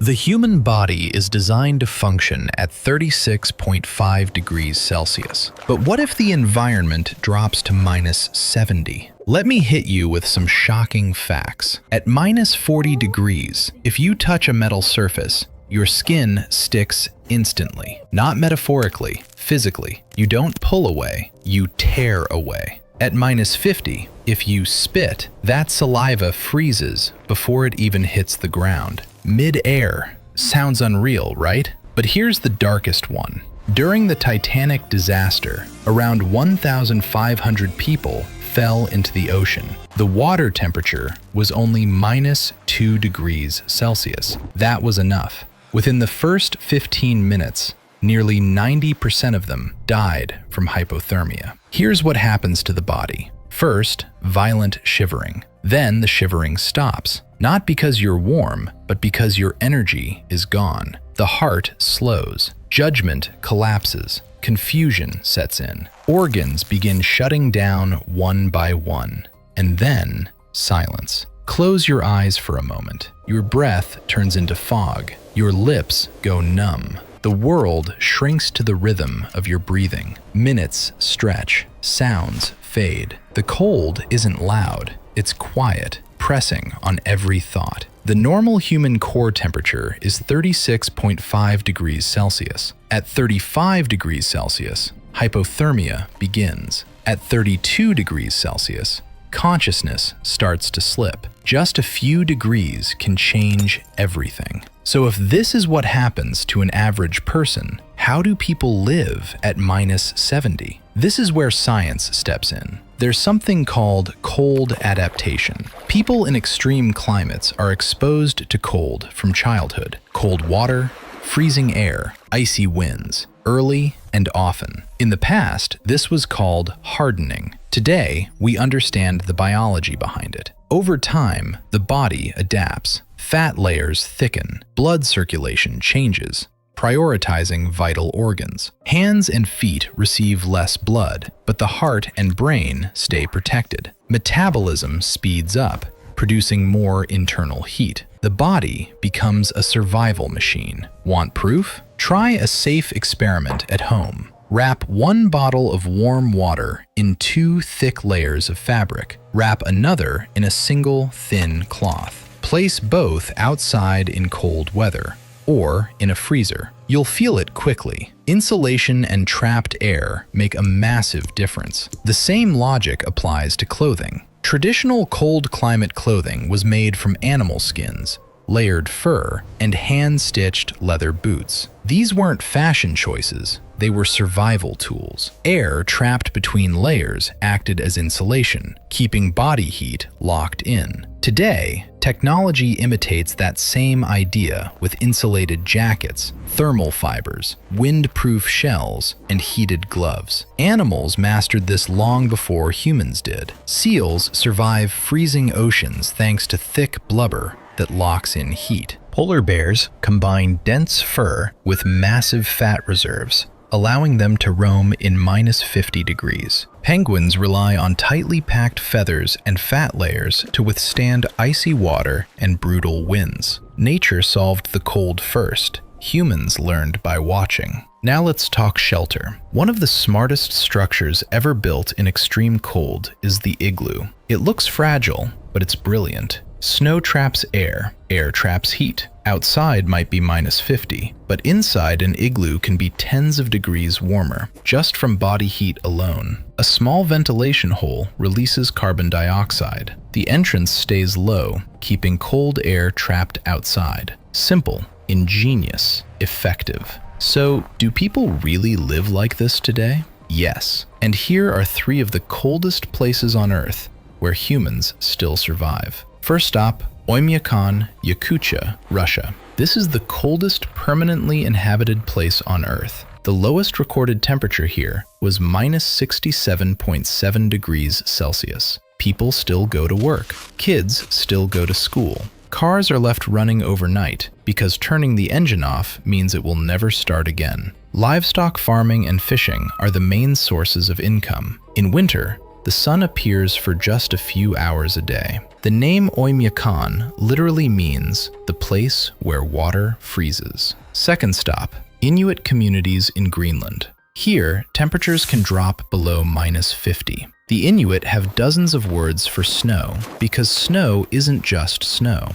The human body is designed to function at 36.5 degrees Celsius. But what if the environment drops to -70? Let me hit you with some shocking facts. At -40 degrees, if you touch a metal surface, your skin sticks instantly. Not metaphorically, physically. You don't pull away, you tear away. At -50, if you spit, that saliva freezes before it even hits the ground. Mid-air. Sounds unreal, right? But here's the darkest one. During the Titanic disaster, around 1,500 people fell into the ocean. The water temperature was only -2 degrees Celsius. That was enough. Within the first 15 minutes, nearly 90% of them died from hypothermia. Here's what happens to the body. First, violent shivering. Then the shivering stops. Not because you're warm, but because your energy is gone. The heart slows. Judgment collapses. Confusion sets in. Organs begin shutting down one by one. And then, silence. Close your eyes for a moment. Your breath turns into fog. Your lips go numb. The world shrinks to the rhythm of your breathing. Minutes stretch. Sounds fade. The cold isn't loud. It's quiet, pressing on every thought. The normal human core temperature is 36.5 degrees Celsius. At 35 degrees Celsius, hypothermia begins. At 32 degrees Celsius, consciousness starts to slip. Just a few degrees can change everything. So if this is what happens to an average person, how do people live at -70? This is where science steps in. There's something called cold adaptation. People in extreme climates are exposed to cold from childhood. Cold water, freezing air, icy winds, early and often. In the past, this was called hardening. Today, we understand the biology behind it. Over time, the body adapts. Fat layers thicken, blood circulation changes, prioritizing vital organs. Hands and feet receive less blood, but the heart and brain stay protected. Metabolism speeds up, producing more internal heat. The body becomes a survival machine. Want proof? Try a safe experiment at home. Wrap one bottle of warm water in 2 thick layers of fabric. Wrap another in a single thin cloth. Place both outside in cold weather or in a freezer. You'll feel it quickly. Insulation and trapped air make a massive difference. The same logic applies to clothing. Traditional cold climate clothing was made from animal skins, layered fur, and hand-stitched leather boots. These weren't fashion choices, they were survival tools. Air trapped between layers acted as insulation, keeping body heat locked in. Today, technology imitates that same idea with insulated jackets, thermal fibers, wind-proof shells, and heated gloves. Animals mastered this long before humans did. Seals survive freezing oceans thanks to thick blubber that locks in heat. Polar bears combine dense fur with massive fat reserves, allowing them to roam in -50 degrees. Penguins rely on tightly packed feathers and fat layers to withstand icy water and brutal winds. Nature solved the cold first. Humans learned by watching. Now let's talk shelter. One of the smartest structures ever built in extreme cold is the igloo. It looks fragile, but it's brilliant. Snow traps air, air traps heat. Outside might be -50, but inside an igloo can be tens of degrees warmer, just from body heat alone. A small ventilation hole releases carbon dioxide. The entrance stays low, keeping cold air trapped outside. Simple, ingenious, effective. So, do people really live like this today? Yes. And here are 3 of the coldest places on Earth where humans still survive. First stop, Oymyakon, Yakutia, Russia. This is the coldest permanently inhabited place on Earth. The lowest recorded temperature here was -67.7 degrees Celsius. People still go to work. Kids still go to school. Cars are left running overnight because turning the engine off means it will never start again. Livestock farming and fishing are the main sources of income. In winter, The sun appears for just a few hours a day. The name Oymyakon literally means the place where water freezes. Second stop, Inuit communities in Greenland. Here, temperatures can drop below -50. The Inuit have dozens of words for snow because snow isn't just snow.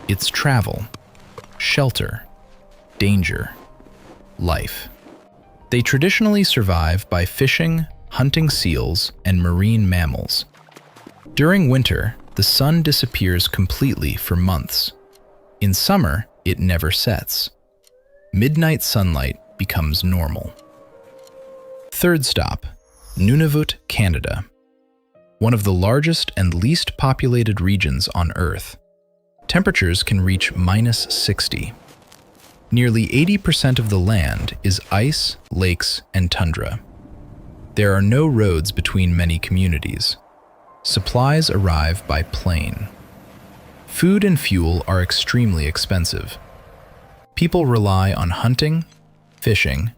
It's travel, shelter, danger, life. They traditionally survive by fishing, hunting seals, and marine mammals. During winter, the sun disappears completely for months. In summer, it never sets. Midnight sunlight becomes normal. Third stop, Nunavut, Canada. One of the largest and least populated regions on Earth. Temperatures can reach -60. Nearly 80% of the land is ice, lakes, and tundra. There are no roads between many communities. Supplies arrive by plane. Food and fuel are extremely expensive. People rely on hunting, fishing,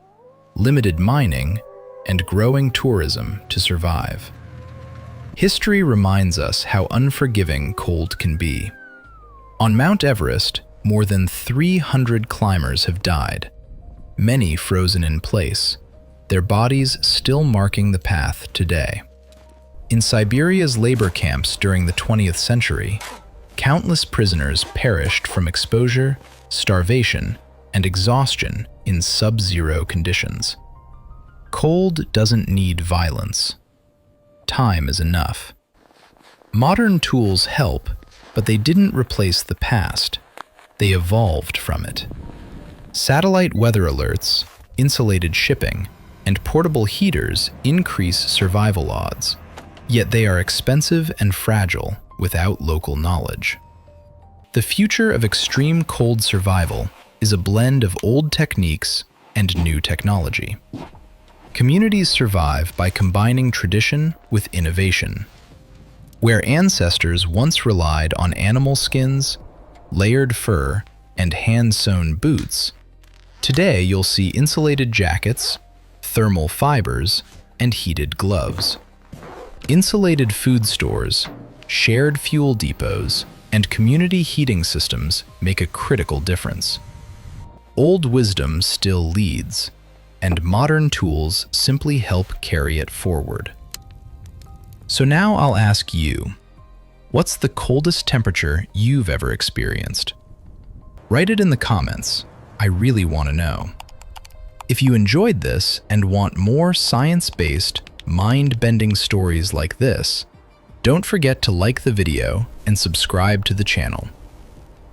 limited mining, and growing tourism to survive. History reminds us how unforgiving cold can be. On Mount Everest, more than 300 climbers have died, many frozen in place, their bodies still marking the path today. In Siberia's labor camps during the 20th century, countless prisoners perished from exposure, starvation, and exhaustion in sub-zero conditions. Cold doesn't need violence. Time is enough. Modern tools help, but they didn't replace the past. They evolved from it. Satellite weather alerts, insulated shipping, and portable heaters increase survival odds. Yet they are expensive and fragile without local knowledge. The future of extreme cold survival is a blend of old techniques and new technology. Communities survive by combining tradition with innovation. Where ancestors once relied on animal skins, layered fur, and hand-sewn boots, today you'll see insulated jackets, thermal fibers, and heated gloves. Insulated food stores, shared fuel depots, and community heating systems make a critical difference. Old wisdom still leads, and modern tools simply help carry it forward. So now I'll ask you, what's the coldest temperature you've ever experienced? Write it in the comments. I really want to know. If you enjoyed this and want more science-based, mind-bending stories like this, don't forget to like the video and subscribe to the channel.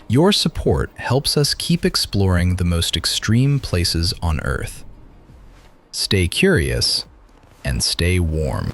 Your support helps us keep exploring the most extreme places on Earth. Stay curious and stay warm.